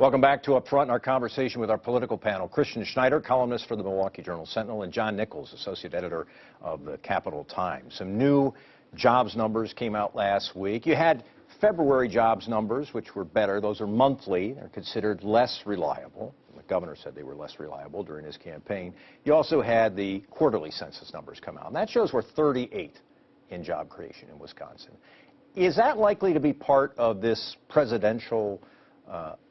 Welcome back to Up Front in our conversation with our political panel. Christian Schneider, columnist for the Milwaukee Journal-Sentinel, and John Nichols, associate editor of the Capital Times. Some new jobs numbers came out last week. You had February jobs numbers, which were better. Those are monthly. They're considered less reliable. The governor said they were less reliable during his campaign. You also had the quarterly census numbers come out, and that shows we're 38 in job creation in Wisconsin. Is that likely to be part of this presidential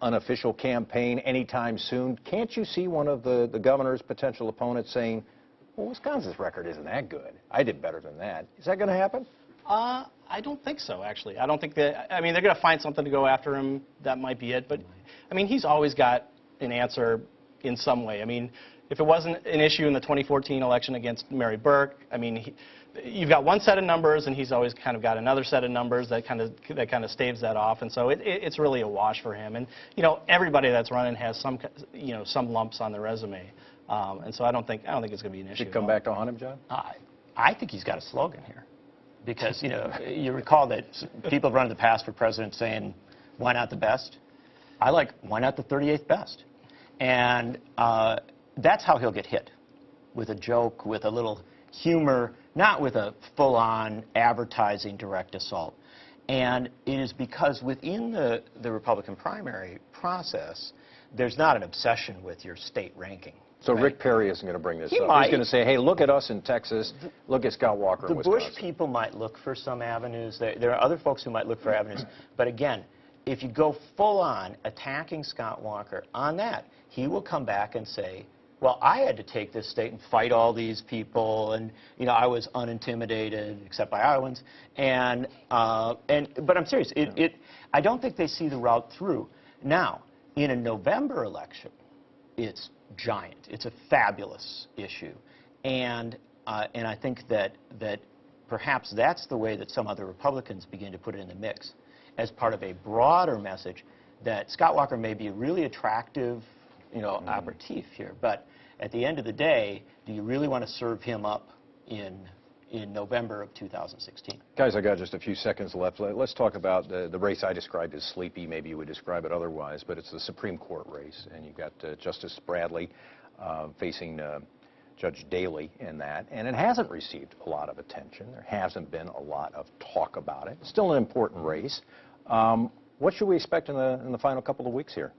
unofficial campaign anytime soon? Can't you see one of the governor's potential opponents saying, well, Wisconsin's record isn't that good. I did better than that. Is that going to happen? I don't think so, actually. I don't think that, I mean, they're going to find something to go after him. That might be it. But, I mean, he's always got an answer in some way. I mean, if it wasn't an issue in the 2014 election against Mary Burke, I mean, you've got one set of numbers, and he's always kind of got another set of numbers that kind of staves that off. And so it's really a wash for him. And, you know, everybody that's running has some lumps on their resume. And so I don't think it's going to be an issue. Should come back to haunt him, John? I think he's got a slogan here. Because, you know, you recall that people have run in the past for president saying, why not the best? I like, why not the 38th best? And that's how he'll get hit, with a joke, with a little humor, not with a full-on advertising direct assault. And it is because within the Republican primary process, there's not an obsession with your state ranking. So right? Rick Perry isn't going to bring this up. Might. He's going to say, hey, look at us in Texas. Look at Scott Walker in Wisconsin. The Bush people might look for some avenues. There are other folks who might look for avenues. But again, if you go full-on attacking Scott Walker on that, he will come back and say, well, I had to take this state and fight all these people, and you know I was unintimidated, except by Iowans. But I'm serious. I don't think they see the route through. Now, in a November election, it's giant. It's a fabulous issue, and I think that perhaps that's the way that some other Republicans begin to put it in the mix, as part of a broader message that Scott Walker may be a really attractive, you know, aperitif here, but at the end of the day, do you really want to serve him up in November of 2016? Guys, I got just a few seconds left. Let's talk about the race I described as sleepy. Maybe you would describe it otherwise, but it's the Supreme Court race, and you've got Justice Bradley facing Judge Daley in that, and it hasn't received a lot of attention. There hasn't been a lot of talk about it. It's still an important race. What should we expect in the final couple of weeks here?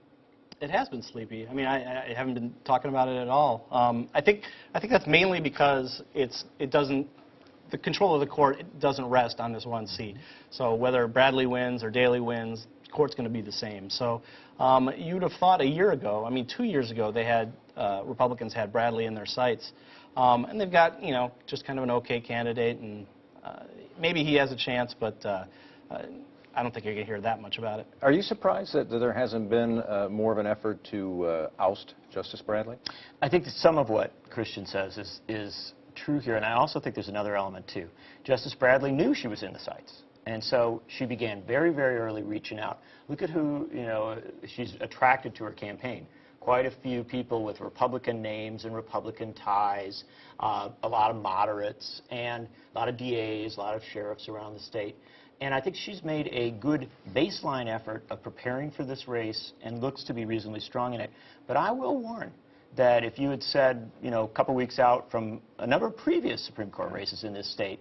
It has been sleepy. I mean, I haven't been talking about it at all. I think that's mainly because the control of the court doesn't rest on this one seat. So whether Bradley wins or Daley wins, the court's going to be the same. So you'd have thought a year ago, I mean 2 years ago, they had Republicans had Bradley in their sights, and they've got just kind of an okay candidate, and maybe he has a chance, but I don't think you're going to hear that much about it. Are you surprised that there hasn't been more of an effort to oust Justice Bradley? I think that some of what Christian says is true here, and I also think there's another element too. Justice Bradley knew she was in the sights, and so she began very, very early reaching out. Look at who she's attracted to her campaign. Quite a few people with Republican names and Republican ties, a lot of moderates, and a lot of DAs, a lot of sheriffs around the state. And I think she's made a good baseline effort of preparing for this race and looks to be reasonably strong in it. But I will warn that if you had said, a couple weeks out from a number of previous Supreme Court races in this state,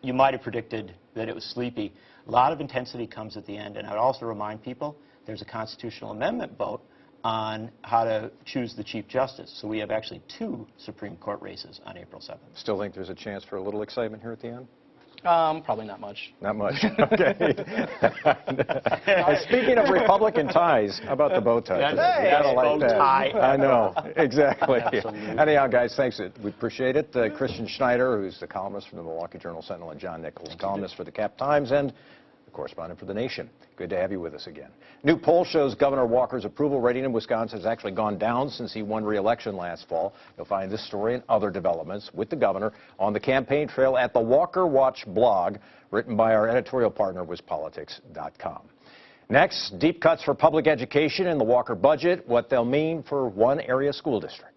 you might have predicted that it was sleepy. A lot of intensity comes at the end. And I would also remind people there's a constitutional amendment vote on how to choose the Chief Justice. So we have actually 2 Supreme Court races on April 7th. Still think there's a chance for a little excitement here at the end? Probably not much. Not much. Okay. Speaking of Republican ties, how about the bow tie? Hey, bow tie. I know, exactly. Absolutely. Anyhow, guys, thanks. We appreciate it. Christian Schneider, who's the columnist from the Milwaukee Journal-Sentinel, and John Nichols, columnist for the Cap Times and the correspondent for The Nation. Good to have you with us again. New poll shows Governor Walker's approval rating in Wisconsin has actually gone down since he won re-election last fall. You'll find this story and other developments with the governor on the campaign trail at the Walker Watch blog, written by our editorial partner, WisPolitics.com. Next, deep cuts for public education in the Walker budget, what they'll mean for one area school district.